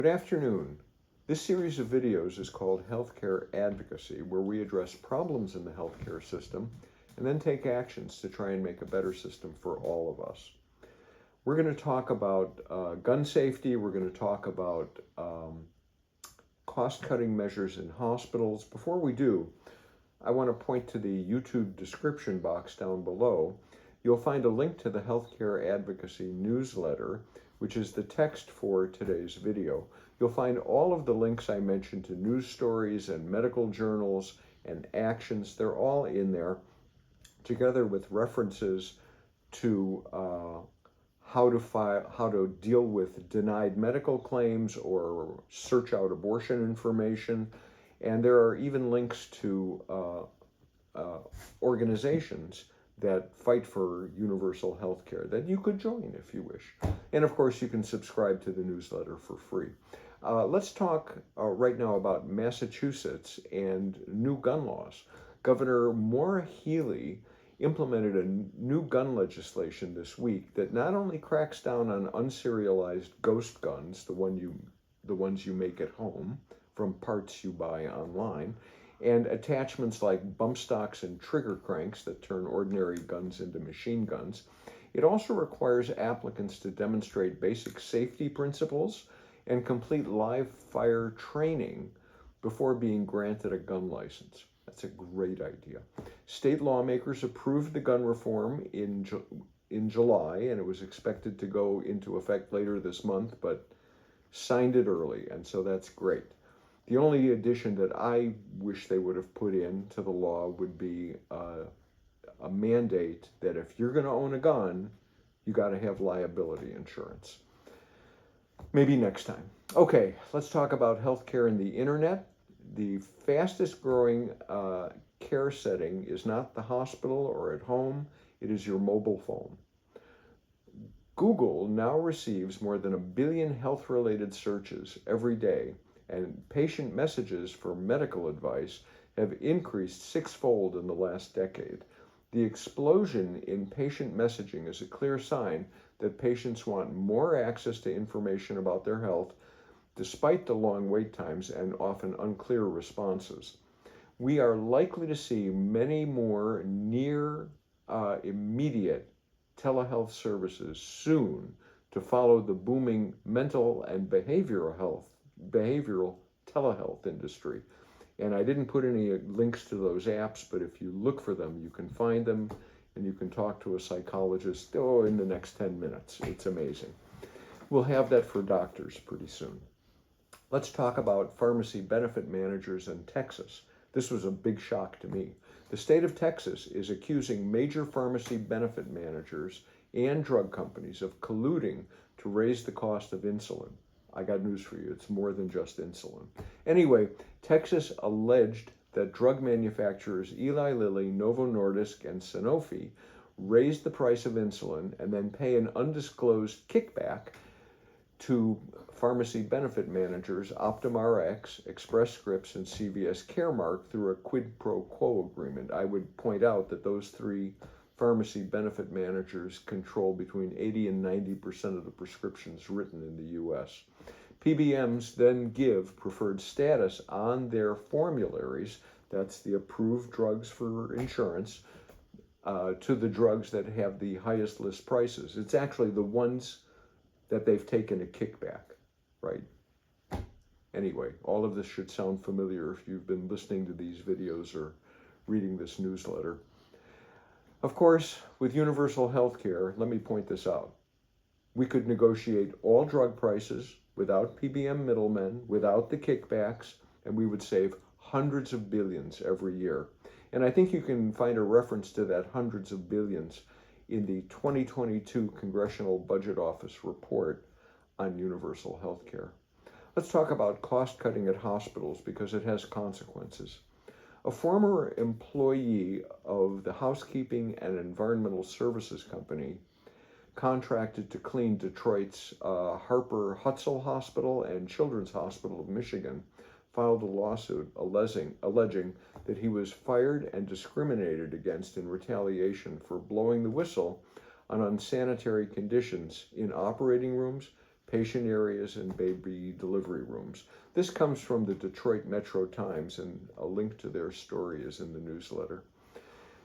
Good afternoon. This series of videos is called Healthcare Advocacy, where we address problems in the healthcare system and then take actions to try and make a better system for all of us. We're going to talk about gun safety. We're going to talk about cost-cutting measures in hospitals. Before we do, I want to point to the YouTube description box down below. You'll find a link to the Healthcare Advocacy newsletter, which is the text for today's video. You'll find all of the links I mentioned to news stories and medical journals and actions. They're all in there, together with references to how to deal with denied medical claims or search out abortion information. And there are even links to organizations that fight for universal health care that you could join if you wish. And of course, you can subscribe to the newsletter for free. Let's talk right now about Massachusetts and new gun laws. Governor Maura Healey implemented a new gun legislation this week that not only cracks down on unserialized ghost guns, the ones you make at home from parts you buy online, and attachments like bump stocks and trigger cranks that turn ordinary guns into machine guns. It also requires applicants to demonstrate basic safety principles and complete live fire training before being granted a gun license. That's a great idea. State lawmakers approved the gun reform in July, and it was expected to go into effect later this month, but signed it early, and so that's great. The only addition that I wish they would have put into the law would be a mandate that if you're going to own a gun, you got to have liability insurance. Maybe next time. Okay, let's talk about healthcare and the internet. The fastest growing care setting is not the hospital or at home, it is your mobile phone. Google now receives more than 1 billion health-related searches every day, and patient messages for medical advice have increased sixfold in the last decade. The explosion in patient messaging is a clear sign that patients want more access to information about their health, despite the long wait times and often unclear responses. We are likely to see many more near immediate telehealth services soon to follow the booming mental and behavioral telehealth industry. And I didn't put any links to those apps, but if you look for them, you can find them and you can talk to a psychologist in the next 10 minutes. It's amazing. We'll have that for doctors pretty soon. Let's talk about pharmacy benefit managers in Texas. This was a big shock to me. The state of Texas is accusing major pharmacy benefit managers and drug companies of colluding to raise the cost of insulin. I got news for you, it's more than just insulin. Anyway, Texas alleged that drug manufacturers Eli Lilly, Novo Nordisk, and Sanofi raised the price of insulin and then pay an undisclosed kickback to pharmacy benefit managers OptumRx, Express Scripts, and CVS Caremark through a quid pro quo agreement. I would point out that those three pharmacy benefit managers control between 80 and 90% of the prescriptions written in the U.S. PBMs then give preferred status on their formularies, that's the approved drugs for insurance, to the drugs that have the highest list prices. It's actually the ones that they've taken a kickback, right? Anyway, all of this should sound familiar if you've been listening to these videos or reading this newsletter. Of course, with universal health care, let me point this out. We could negotiate all drug prices without PBM middlemen, without the kickbacks, and we would save hundreds of billions every year. And I think you can find a reference to that hundreds of billions in the 2022 Congressional Budget Office report on universal health care. Let's talk about cost cutting at hospitals because it has consequences. A former employee of the Housekeeping and Environmental Services Company contracted to clean Detroit's Harper Hutzel Hospital and Children's Hospital of Michigan filed a lawsuit alleging that he was fired and discriminated against in retaliation for blowing the whistle on unsanitary conditions in operating rooms, patient areas, and baby delivery rooms. This comes from the Detroit Metro Times, and a link to their story is in the newsletter.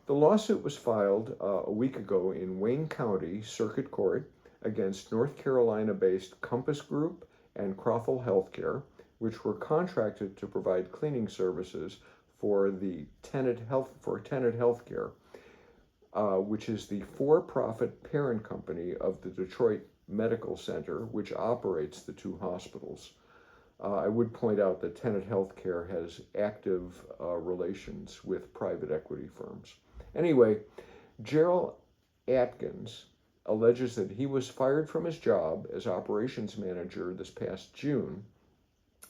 The lawsuit was filed a week ago in Wayne County Circuit Court against North Carolina-based Compass Group and Crothall Healthcare, which were contracted to provide cleaning services for Tenet Healthcare, which is the for-profit parent company of the Detroit Medical Center, which operates the two hospitals. I would point out that Tenet Healthcare has active relations with private equity firms. Anyway, Gerald Atkins alleges that he was fired from his job as operations manager this past June,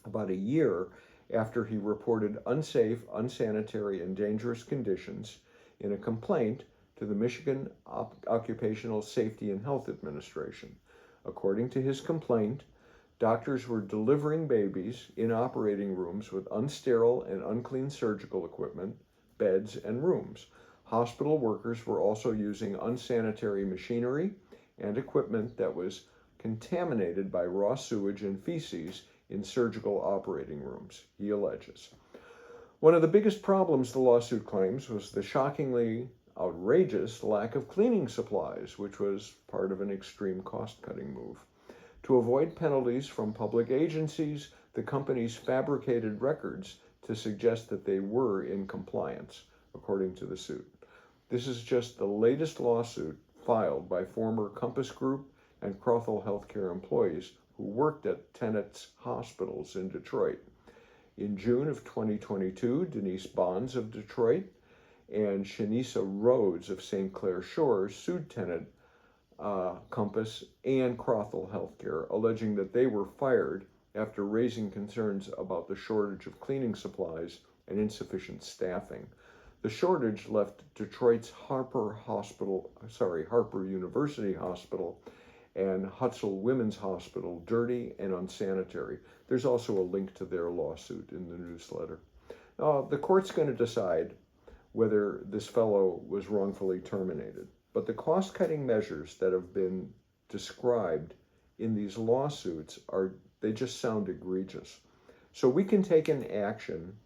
about a year after he reported unsafe, unsanitary, and dangerous conditions in a complaint to the Michigan Occupational Safety and Health Administration. According to his complaint, doctors were delivering babies in operating rooms with unsterile and unclean surgical equipment, beds, and rooms. Hospital workers were also using unsanitary machinery and equipment that was contaminated by raw sewage and feces in surgical operating rooms, he alleges. One of the biggest problems, the lawsuit claims, was the shockingly outrageous lack of cleaning supplies, which was part of an extreme cost-cutting move. To avoid penalties from public agencies, the companies fabricated records to suggest that they were in compliance, according to the suit. This is just the latest lawsuit filed by former Compass Group and Crothall Healthcare employees who worked at Tenet's hospitals in Detroit. In June of 2022, Denise Bonds of Detroit and Shanisa Rhodes of St. Clair Shores sued Tenet, Compass, and Crothall Healthcare, alleging that they were fired after raising concerns about the shortage of cleaning supplies and insufficient staffing. The shortage left Detroit's Harper University Hospital and Hutzel Women's Hospital dirty and unsanitary. There's also a link to their lawsuit in the newsletter. The court's going to decide whether this fellow was wrongfully terminated. But the cost-cutting measures that have been described in these lawsuits they just sound egregious. So we can take an action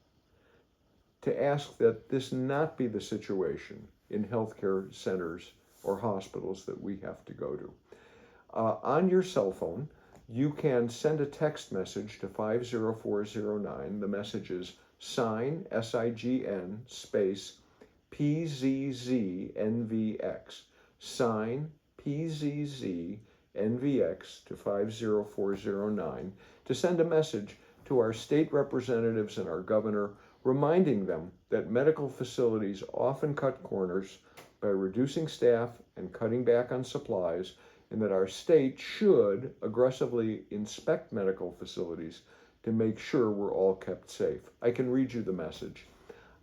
to ask that this not be the situation in healthcare centers or hospitals that we have to go to. On your cell phone, you can send a text message to 50409. The message is SIGN, S-I-G-N, space PZZNVX. SIGN, PZZNVX to 50409 to send a message to our state representatives and our governor, reminding them that medical facilities often cut corners by reducing staff and cutting back on supplies, and that our state should aggressively inspect medical facilities to make sure we're all kept safe. I can read you the message.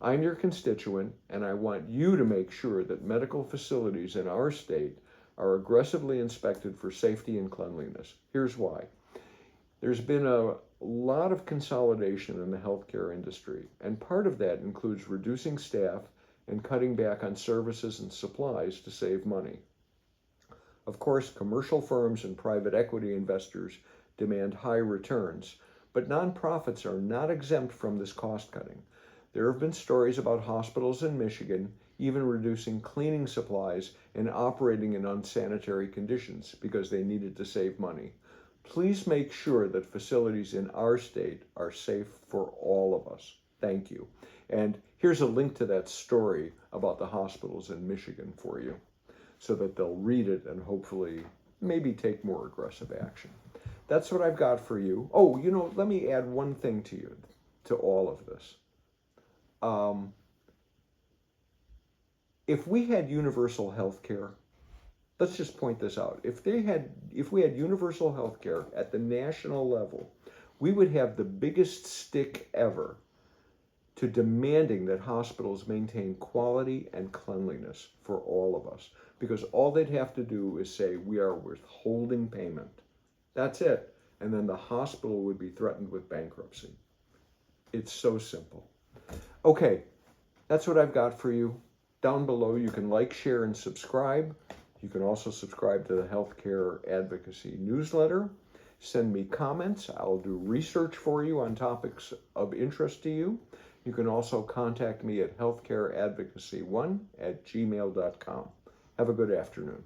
I'm your constituent, and I want you to make sure that medical facilities in our state are aggressively inspected for safety and cleanliness. Here's why. There's been a lot of consolidation in the healthcare industry, and part of that includes reducing staff and cutting back on services and supplies to save money. Of course, commercial firms and private equity investors demand high returns, but nonprofits are not exempt from this cost cutting. There have been stories about hospitals in Michigan even reducing cleaning supplies and operating in unsanitary conditions because they needed to save money. Please make sure that facilities in our state are safe for all of us. Thank you. And here's a link to that story about the hospitals in Michigan for you, so that they'll read it and hopefully maybe take more aggressive action. That's what I've got for you. Oh, let me add one thing to you, to all of this. If we had universal health care, let's just point this out. If we had universal health care at the national level, we would have the biggest stick ever to demanding that hospitals maintain quality and cleanliness for all of us. Because all they'd have to do is say, we are withholding payment. That's it. And then the hospital would be threatened with bankruptcy. It's so simple. Okay, that's what I've got for you. Down below, you can like, share, and subscribe. You can also subscribe to the Healthcare Advocacy newsletter. Send me comments. I'll do research for you on topics of interest to you. You can also contact me at healthcareadvocacy1@gmail.com. Have a good afternoon.